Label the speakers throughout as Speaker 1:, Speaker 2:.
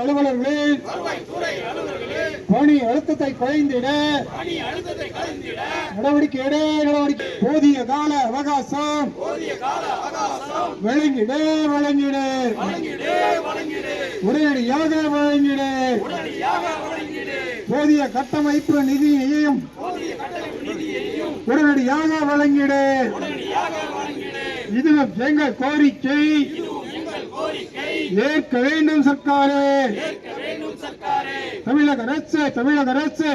Speaker 1: அலுவலர்களின் பணி அழுத்தத்தை குறைந்திட நடவடிக்கை போதிய கால அவகாசம் வழங்கிடு உடனடியாக வழங்கிடு போதிய கட்டமைப்பு நிதியையும் உடனடியாக வழங்கிடு. இதுவும் எங்கள் கோரிக்கை. ஏற்க வேண்டும் சர்க்காரே. தமிழக அரசு தமிழக அரசு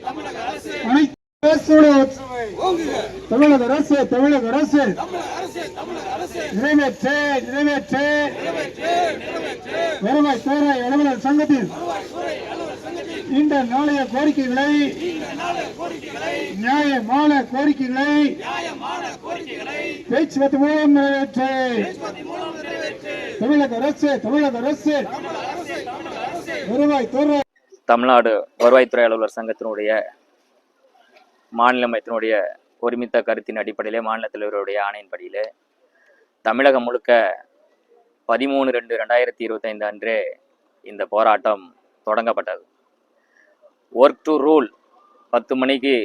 Speaker 1: தமிழக அரசு நிறைவேற்று வருவாய்த்துறை அலுவலர் சங்கத்தில் இந்த நாளைய கோரிக்கைகளை நியாயமான கோரிக்கைகளை பேச்சுவார்த்தை மூலம் நிறைவேற்று. தமிழக அரசு வருவாய்த்துறை
Speaker 2: தமிழ்நாடு வருவாய்த்துறை அலுவலர் சங்கத்தினுடைய மாநிலத்தினுடைய ஒருமித்த கருத்தின் அடிப்படையிலே மாநில தலைவருடைய ஆணையின்படியிலே தமிழகம் முழுக்க 13/2/2025 அன்றே இந்த போராட்டம் தொடங்கப்பட்டது. ஒர்க் டு ரூல் 10 மணிக்கு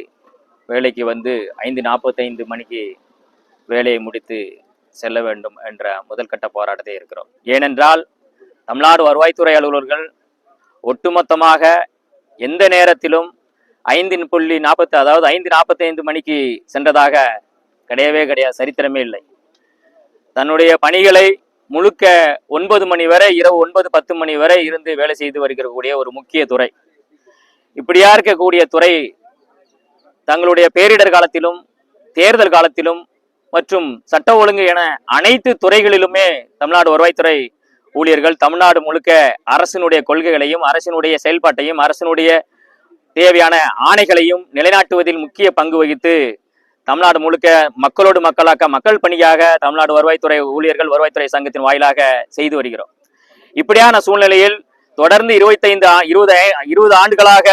Speaker 2: வேலைக்கு வந்து 5:45 மணிக்கு வேலையை முடித்து செல்ல வேண்டும் என்ற முதல்கட்ட போராட்டத்தை இருக்கிறோம். ஏனென்றால் தமிழ்நாடு வருவாய்த்துறை அலுவலர்கள் ஒட்டுமொத்தமாக எந்த நேரத்திலும் 5:45 மணிக்கு சென்றதாக கிடையவே கிடையாது, சரித்திரமே இல்லை. தன்னுடைய பணிகளை முழுக்க 9 மணி வரை, இரவு 9-10 மணி வரை இருந்து வேலை செய்து வருகிறக்கூடிய ஒரு முக்கிய துறை. இப்படியா இருக்கக்கூடிய துறை தங்களுடைய பேரிடர் காலத்திலும் தேர்தல் காலத்திலும் மற்றும் சட்ட ஒழுங்கு என அனைத்து துறைகளிலுமே தமிழ்நாடு வருவாய்த்துறை ஊழியர்கள் தமிழ்நாடு முழுக்க அரசினுடைய கொள்கைகளையும் அரசினுடைய செயல்பாட்டையும் அரசினுடைய தேவையான ஆணைகளையும் நிலைநாட்டுவதில் முக்கிய பங்கு வகித்து தமிழ்நாடு முழுக்க மக்களோடு மக்களாக மக்கள் பணியாக தமிழ்நாடு வருவாய்த்துறை ஊழியர்கள் வருவாய்த்துறை சங்கத்தின் வாயிலாக செய்து வருகிறோம். இப்படியான சூழ்நிலையில் தொடர்ந்து 20 ஆண்டுகளாக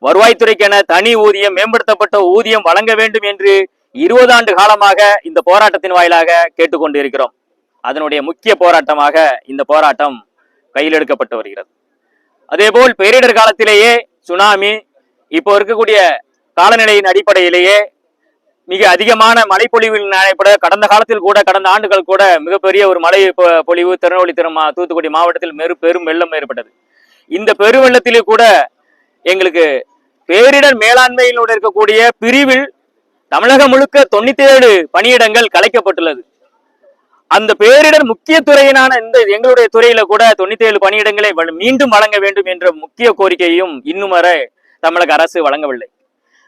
Speaker 2: வருவாய்த்துறைக்கென தனி ஊதியம், மேம்படுத்தப்பட்ட ஊதியம் வழங்க வேண்டும் என்று 20 ஆண்டு காலமாக இந்த போராட்டத்தின் வாயிலாக கேட்டுக்கொண்டு இருக்கிறோம். அதனுடைய முக்கிய போராட்டமாக இந்த போராட்டம் கையில் எடுக்கப்பட்டு வருகிறது. அதேபோல் பேரிடர் காலத்திலேயே சுனாமி, இப்போ இருக்கக்கூடிய காலநிலையின் அடிப்படையிலேயே மிக அதிகமான மழைப்பொழிவின் அடிப்பட கடந்த ஆண்டுகள் கூட மிகப்பெரிய ஒரு மழை பொழிவு திருநெல்வேலி தூத்துக்குடி மாவட்டத்தில் பெரும் வெள்ளம் ஏற்பட்டது. இந்த பெருவெள்ளத்திலே கூட எங்களுக்கு பேரிடர் மேலாண்மையினோட இருக்கக்கூடிய பிரிவில் தமிழகம் முழுக்க 97 பணியிடங்கள் கலைக்கப்பட்டுள்ளது. அந்த பேரிடர் முக்கிய துறையினான இந்த எங்களுடைய துறையில கூட 97 பணியிடங்களை மீண்டும் வழங்க வேண்டும் என்ற முக்கிய கோரிக்கையும் இன்னும் வரை தமிழக அரசு வழங்கவில்லை.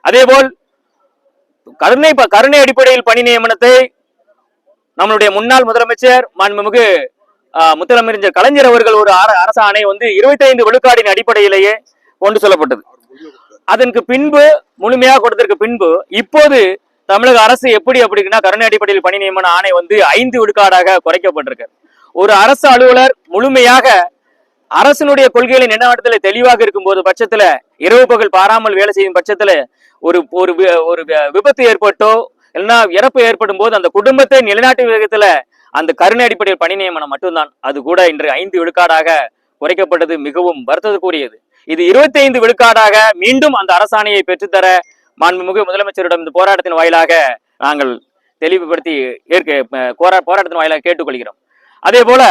Speaker 2: அதேபோல் கருணை அடிப்படையில் பணி நியமனத்தை நம்மளுடைய முன்னாள் முதலமைச்சர் மாண்புமிகு முத்தமிழறிஞர் கலைஞர் அவர்கள் ஒரு அரசு ஆணை 25 விழுக்காடின் அடிப்படையிலேயே கொண்டு செல்லப்பட்டது. அதற்கு பின்பு முழுமையாக கொடுத்திருக்க பின்பு இப்போது தமிழக அரசு எப்படி அப்படின்னா கருணை அடிப்படையில் பணி நியமன ஆணை 5 விழுக்காடாக குறைக்கப்பட்டிருக்கு. ஒரு அரசு அலுவலர் முழுமையாக அரசினுடைய கொள்கைகளை நிலைநாட்டுதல் தெளிவாக இருக்கும்போது பட்சத்துல இரவு பகல் பாராமல் வேலை செய்யும் பட்சத்துல ஒரு விபத்து ஏற்பட்டோ இல்லைன்னா இறப்பு ஏற்படும் போது அந்த குடும்பத்தை நிலைநாட்டும் விதத்துல அந்த கருணை அடிப்படையில் பணி நியமனம் மட்டும்தான். அது கூட இன்று 5 விழுக்காடாக குறைக்கப்பட்டது மிகவும் வருத்தத்துக்குரியது. இது 25 விழுக்காடாக மீண்டும் அந்த அரசாணையை பெற்றுத்தர மாண்புமிகு முதலமைச்சரிடம் இந்த போராட்டத்தின் வாயிலாக நாங்கள் தெளிவுபடுத்தி போராட்டத்தின் வாயிலாக கேட்டுக்கொள்கிறோம். அதே போல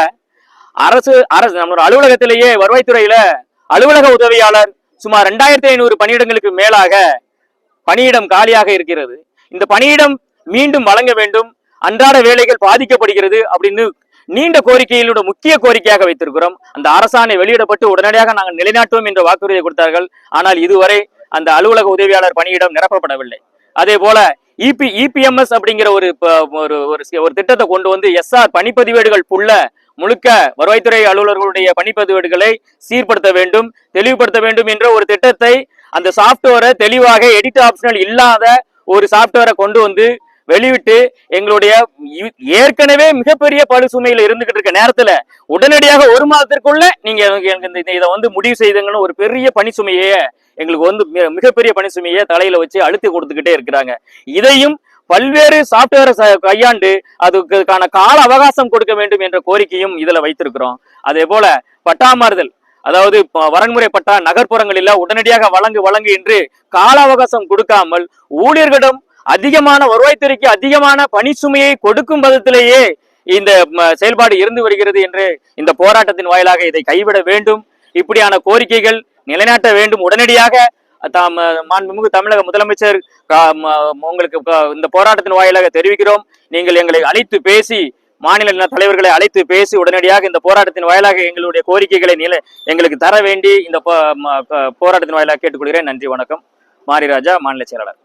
Speaker 2: அரசு நம்மளோட அலுவலகத்திலேயே வருவாய்த்துறையில அலுவலக உதவியாளர் சுமார் 2500 பணியிடங்களுக்கு மேலாக பணியிடம் காலியாக இருக்கிறது. இந்த பணியிடம் மீண்டும் வழங்க வேண்டும், அன்றாட வேலைகள் பாதிக்கப்படுகிறது அப்படின்னு நீண்ட கோரிக்கையிலோட முக்கிய கோரிக்கையாக வைத்திருக்கிறோம். அந்த அரசாணை வெளியிடப்பட்டு உடனடியாக நாங்கள் நிலைநாட்டுவோம் என்ற வாக்குறுதியை கொடுத்தார்கள். ஆனால் இதுவரை அந்த அலுவலக உதவியாளர் பணியிடம் நிரப்பப்படவில்லை. அதே போல இபிஎம்எஸ் அப்படிங்கிற ஒரு திட்டத்தை கொண்டு வந்து எஸ்ஆர் பணிப்பதிவேடுகள் முழுக்க வருவாய்த்துறை அலுவலர்களுடைய பணிப்பதிவேடுகளை சீர்படுத்த வேண்டும், தெளிவுபடுத்த வேண்டும் என்ற ஒரு திட்டத்தை அந்த சாப்ட்வேரை தெளிவாக எடிட் ஆப்ஷனல் இல்லாத ஒரு சாப்ட்வேரை கொண்டு வந்து வெளியிட்டு எங்களுடைய ஏற்கனவே மிகப்பெரிய பழு சுமையில இருந்துகிட்டு இருக்க நேரத்துல உடனடியாக 1 மாதத்திற்குள்ள நீங்க இதை முடிவு செய்துங்கன்னு ஒரு பெரிய பணி சுமையை எங்களுக்கு மிகப்பெரிய பணி சுமையை தலையில வச்சு அழுத்தி கொடுத்துக்கிட்டே இருக்கிறாங்க. இதையும் பல்வேறு சாப்ட்வேரை கையாண்டு அதுக்கான கால அவகாசம் கொடுக்க வேண்டும் என்ற கோரிக்கையும் இதுல வைத்திருக்கிறோம். அதே போல பட்டாமாறுதல் அதாவது வரன்முறைப்பட்ட நகர்ப்புறங்களில் உடனடியாக வழங்கு என்று கால அவகாசம் கொடுக்காமல் ஊழியர்களிடம் அதிகமான வருவாய்த்துறைக்கு அதிகமான பணி சுமையை கொடுக்கும் பதத்திலேயே இந்த செயல்பாடு இருந்து வருகிறது என்று இந்த போராட்டத்தின் வாயிலாக இதை கைவிட வேண்டும். இப்படியான கோரிக்கைகள் நிலைநாட்ட வேண்டும். உடனடியாக மாண்புமிகு தமிழக முதலமைச்சர் உங்களுக்கு இந்த போராட்டத்தின் வாயிலாக தெரிவிக்கிறோம். நீங்கள் எங்களை அழைத்து பேசி, மாநில தலைவர்களை அழைத்து பேசி உடனடியாக இந்த போராட்டத்தின் வாயிலாக எங்களுடைய கோரிக்கைகளை எங்களுக்கு தர வேண்டி இந்த போராட்டத்தின் வாயிலாக கேட்டுக்கொள்கிறேன். நன்றி, வணக்கம். மாரிராஜா, மாநில செயலாளர்.